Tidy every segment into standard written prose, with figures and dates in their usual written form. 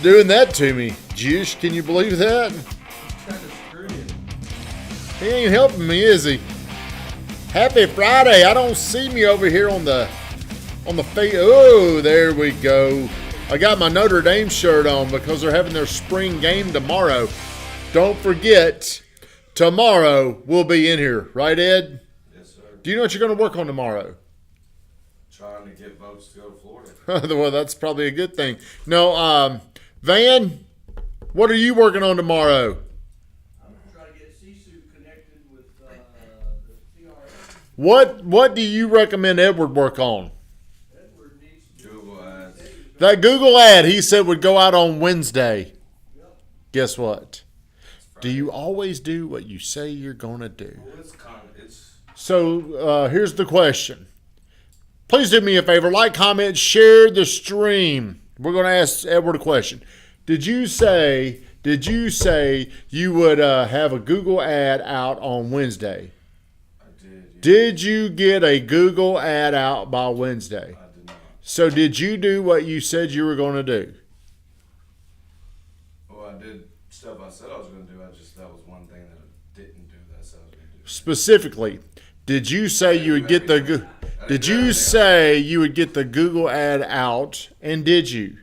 doing that to me. Jish, can you believe that? Trying to screw you. He ain't helping me, is he? Happy Friday. I don't see me over here on the face. Oh, there we go. I got my Notre Dame shirt on because they're having their spring game tomorrow. Don't forget, tomorrow we'll be in here. Right, Ed? Yes, sir. Do you know what you're going to work on tomorrow? Trying to get votes to go to Florida. Well, that's probably a good thing. No, Van, what are you working on tomorrow? I'm trying to get Sisu connected with the CRM. What do you recommend Edward work on? Edward needs to Google ads. That Google ad he said would go out on Wednesday. Yep. Guess what? Do you always do what you say you're going to do? Well, it's So here's the question. Please do me a favor. Like, comment, share the stream. We're going to ask Edward a question. Did you say you would have a Google ad out on Wednesday? I did. Yeah. Did you get a Google ad out by Wednesday? I did not. So did you do what you said you were going to do? Well, I did stuff I said I was going to do. That was one thing that I didn't do that I said I was going to do. Specifically, did you say you would get the Did you say you would get the Google ad out, and did you?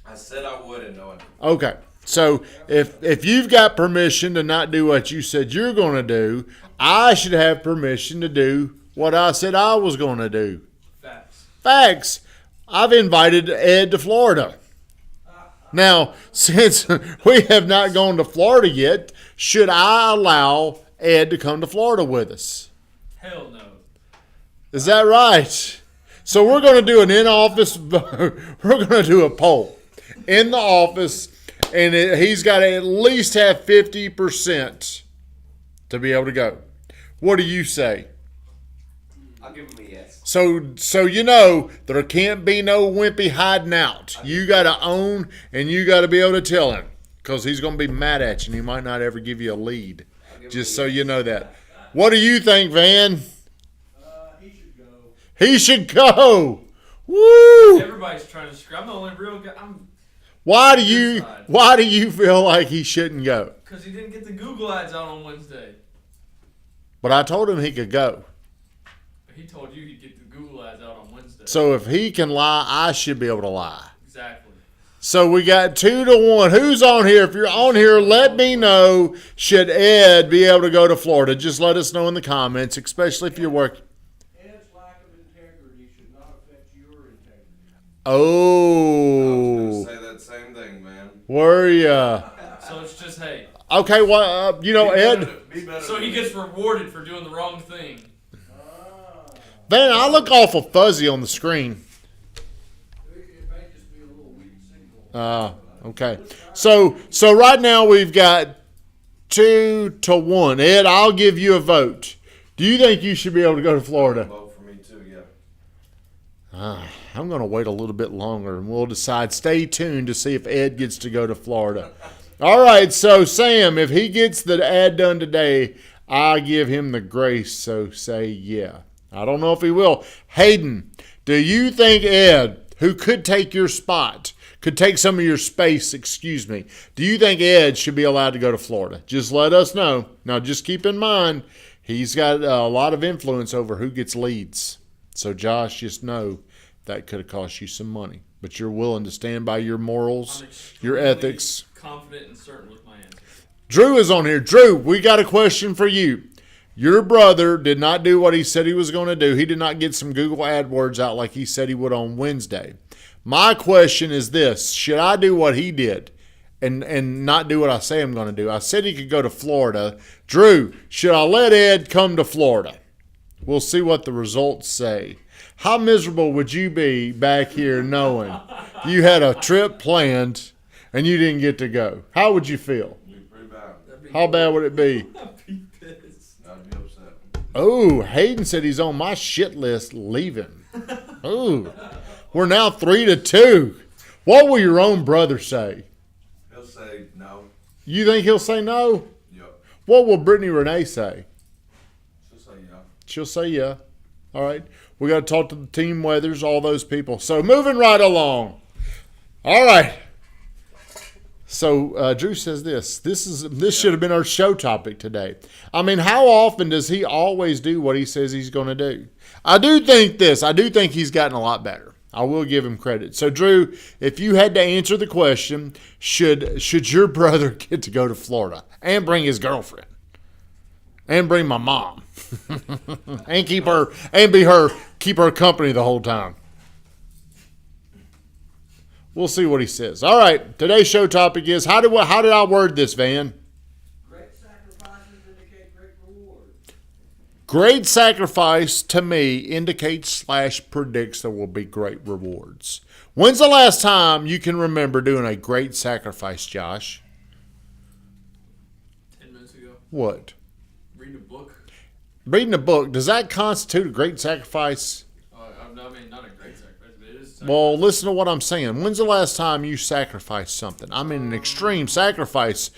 I said I would, and no one. Okay. So if you've got permission to not do what you said you're going to do, I should have permission to do what I said I was going to do. Facts. I've invited Ed to Florida. Now, since we have not gone to Florida yet, should I allow Ed to come to Florida with us? Hell no. Is that right? So we're going to do an in-office, we're going to do a poll in the office, and he's got to at least have 50% to be able to go. What do you say? I'll give him a yes. So you know there can't be no wimpy hiding out. You got to own, and you got to be able to tell him, because he's going to be mad at you, and he might not ever give you a lead. Just so you know that. What do you think, Van? he should go. He should go. Woo! Everybody's trying to screw. I'm the only real guy. Why do you feel like he shouldn't go? Because he didn't get the Google ads out on Wednesday. But I told him he could go. But he told you he'd get the Google ads out on Wednesday. So if he can lie, I should be able to lie. Exactly. So we got 2-1. Who's on here? If you're on here, let me know. Should Ed be able to go to Florida? Just let us know in the comments, especially if you're working. Ed's lack of integrity should not affect your integrity. Oh. I was going to say that same thing, man. Were ya? So it's just, hey. Okay, well, Ed. So he gets rewarded for doing the wrong thing. Van, I look awful fuzzy on the screen. It may just be a little weak signal. Okay. So right now we've got 2-1. Ed, I'll give you a vote. Do you think you should be able to go to Florida? Vote for me too, yeah. I'm going to wait a little bit longer, and we'll decide. Stay tuned to see if Ed gets to go to Florida. All right, so Sam, if he gets the ad done today, I give him the grace, so say yeah. I don't know if he will. Hayden, do you think Ed, who could take your spot, could take some of your space, do you think Ed should be allowed to go to Florida? Just let us know. Now, just keep in mind, he's got a lot of influence over who gets leads. So, Josh, just know that could have cost you some money. But you're willing to stand by your morals, your ethics. Confident and certain with my answer. Drew is on here. Drew, we got a question for you. Your brother did not do what he said he was going to do. He did not get some Google AdWords out like he said he would on Wednesday. My question is this. Should I do what he did and not do what I say I'm going to do? I said he could go to Florida. Drew, should I let Ed come to Florida? We'll see what the results say. How miserable would you be back here knowing you had a trip planned and you didn't get to go? How would you feel? It'd be pretty bad. How bad would it be? I'd be pissed. I'd be upset. Oh, Hayden said he's on my shit list leaving. Oh, we're now 3-2. What will your own brother say? He'll say no. You think he'll say no? Yep. What will Brittany Renee say? She'll say yeah. She'll say yeah. All right. We got to talk to the team Weathers, all those people. So moving right along. All right. So Drew says this should have been our show topic today. I mean, how often does he always do what he says he's going to do? I do think he's gotten a lot better. I will give him credit. So Drew, if you had to answer the question, should your brother get to go to Florida and bring his girlfriend and bring my mom and keep her company the whole time? We'll see what he says. All right, today's show topic is how did I word this, Van? Great sacrifices indicate great rewards. Great sacrifice to me indicates / predicts there will be great rewards. When's the last time you can remember doing a great sacrifice, Josh? 10 minutes ago. What? Reading a book. Reading a book. Does that constitute a great sacrifice? I mean, not a great sacrifice, but it is. Sacrifice. Well, listen to what I'm saying. When's the last time you sacrificed something? I mean, an extreme sacrifice.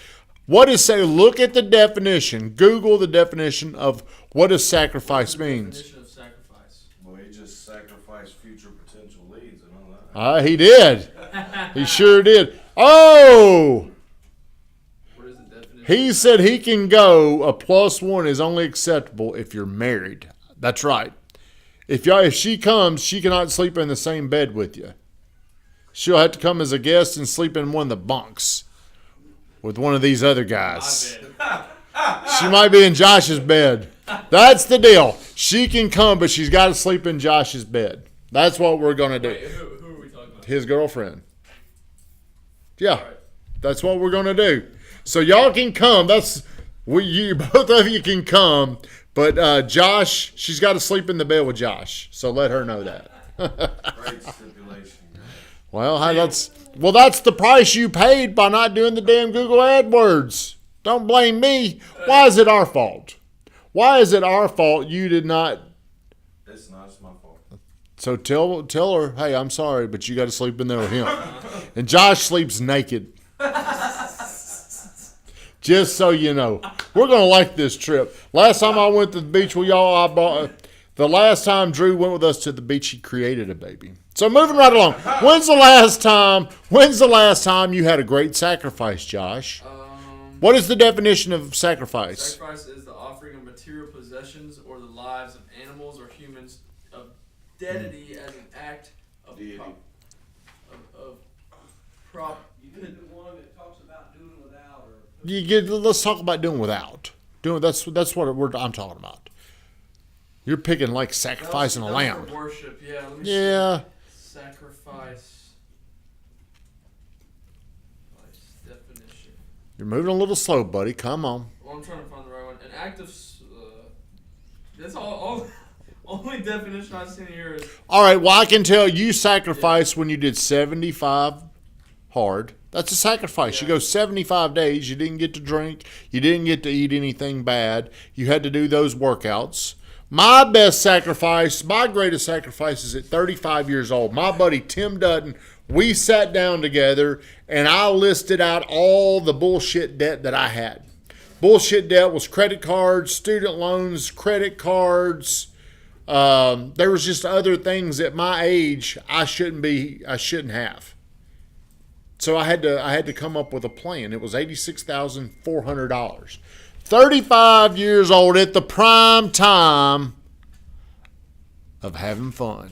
Look at the definition. Google the definition of what does sacrifice means. Definition of sacrifice. Well, he just sacrificed future potential leads and all that. He did. He sure did. Oh! What is the definition? He said he can go. A +1 is only acceptable if you're married. That's right. If she comes, she cannot sleep in the same bed with you. She'll have to come as a guest and sleep in one of the bunks with one of these other guys. She might be in Josh's bed. That's the deal. She can come, but she's got to sleep in Josh's bed. That's what we're going to do. Wait, who are we talking about? His girlfriend. Yeah, that's what we're going to do. So y'all can come. Both of you can come. But Josh, she's got to sleep in the bed with Josh. So let her know that. Great stipulation. Well, that's the price you paid by not doing the damn Google AdWords. Don't blame me. Why is it our fault? Why is it our fault you did not? It's not. It's my fault. So tell her, hey, I'm sorry, but you got to sleep in there with him. And Josh sleeps naked. Just so you know. We're going to like this trip. Last time I went to the beach with y'all, the last time Drew went with us to the beach, he created a baby. So moving right along. When's the last time you had a great sacrifice, Josh? What is the definition of sacrifice? Sacrifice is the offering of material possessions or the lives of animals or humans of deity as an act of Deity. You do the one that talks about doing without or Let's talk about doing without. That's what I'm talking about. You're picking like sacrificing a lamb. For worship, yeah. Let me Yeah. see. Sacrifice. Definition. You're moving a little slow, buddy. Come on. Well, I'm trying to find the right one. An act of. That's all. Only definition I've seen here is. All right. Well, I can tell you sacrificed when you did 75 hard. That's a sacrifice. Yeah. You go 75 days. You didn't get to drink. You didn't get to eat anything bad. You had to do those workouts. My best sacrifice, my greatest sacrifice is at 35 years old. My buddy Tim Dutton, we sat down together and I listed out all the bullshit debt that I had. Bullshit debt was credit cards, student loans, credit cards. There was just other things at my age I shouldn't have. So I had to come up with a plan. It was $86,400. 35 years old at the prime time of having fun.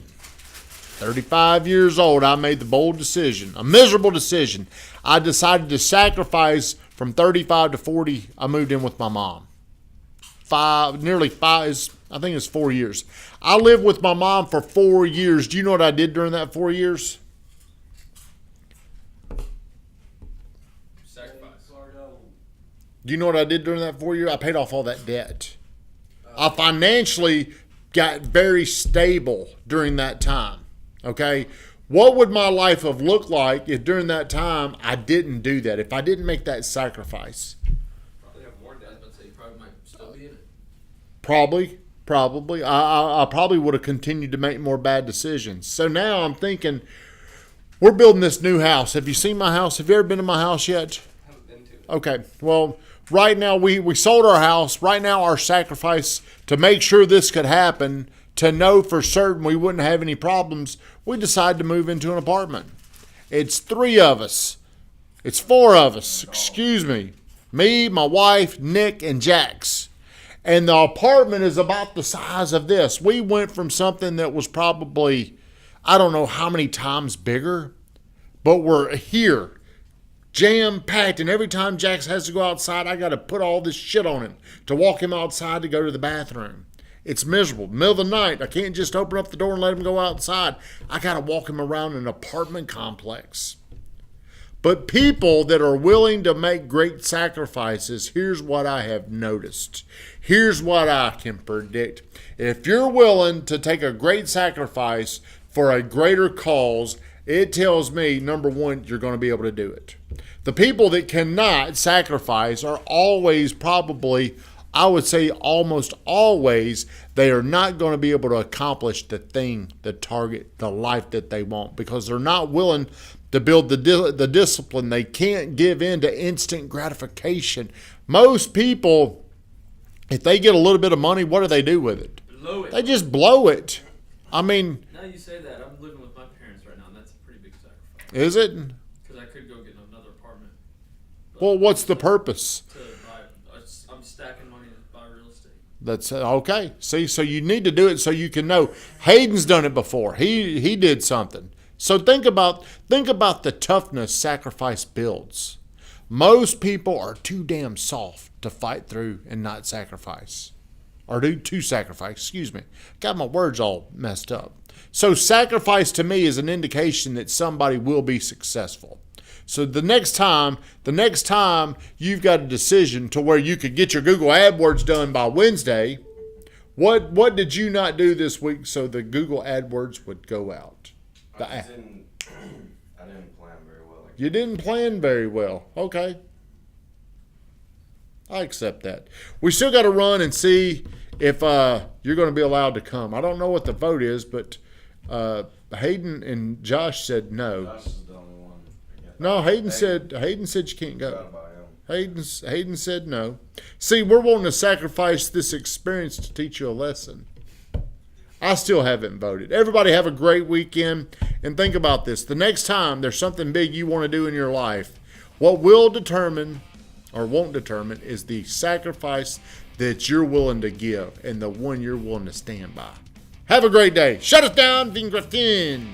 35 years old, I made the bold decision, a miserable decision. I decided to sacrifice from 35 to 40. I moved in with my mom. Nearly 5, I think it's 4 years. I lived with my mom for 4 years. Do you know what I did during that 4 years? Do you know what I did during that 4 years? I paid off all that debt. I financially got very stable during that time. Okay? What would my life have looked like if during that time I didn't do that, if I didn't make that sacrifice? Probably have more debt, but you probably might still be in it. Probably. I probably would have continued to make more bad decisions. So now I'm thinking, we're building this new house. Have you seen my house? Have you ever been to my house yet? Haven't been to it. Okay, well, right now we sold our house. Right now our sacrifice to make sure this could happen, to know for certain we wouldn't have any problems, we decided to move into an apartment. It's 3 of us. It's 4 of us. Excuse me. Me, my wife, Nick, and Jax. And the apartment is about the size of this. We went from something that was probably, I don't know how many times bigger, but we're here, jam-packed. And every time Jax has to go outside, I got to put all this shit on him to walk him outside to go to the bathroom. It's miserable. Middle of the night, I can't just open up the door and let him go outside. I got to walk him around an apartment complex. But people that are willing to make great sacrifices, here's what I have noticed. Here's what I can predict. If you're willing to take a great sacrifice for a greater cause, it tells me, number one, you're going to be able to do it. The people that cannot sacrifice are always probably, I would say almost always, they are not going to be able to accomplish the thing, the target, the life that they want, because they're not willing to build the discipline. They can't give in to instant gratification. Most people, if they get a little bit of money, what do they do with it? Blow it. They just blow it. I mean, Now you say that, I'm living with my parents right now, and that's a pretty big sacrifice. is it? Because I could go get another apartment. But Well, what's the purpose? to buy, I'm stacking money to buy real estate. That's okay. See, so you need to do it so you can know. Hayden's done it before. He did something. So think about the toughness sacrifice builds. Most people are too damn soft to fight through and not sacrifice. Or to sacrifice, excuse me. Got my words all messed up. So sacrifice to me is an indication that somebody will be successful. So the next time you've got a decision to where you could get your Google AdWords done by Wednesday, what did you not do this week so the Google AdWords would go out? I didn't plan very well. You didn't plan very well. Okay. I accept that. We still got to run and see if you're going to be allowed to come. I don't know what the vote is, but Hayden and Josh said no. Josh is the only one. No, Hayden said you can't go. Forgot about him. Hayden said no. See, we're wanting to sacrifice this experience to teach you a lesson. I still haven't voted. Everybody have a great weekend, and think about this. The next time there's something big you want to do in your life, what will determine or won't determine is the sacrifice that you're willing to give and the one you're willing to stand by. Have a great day. Shut us down, Vin Griffin.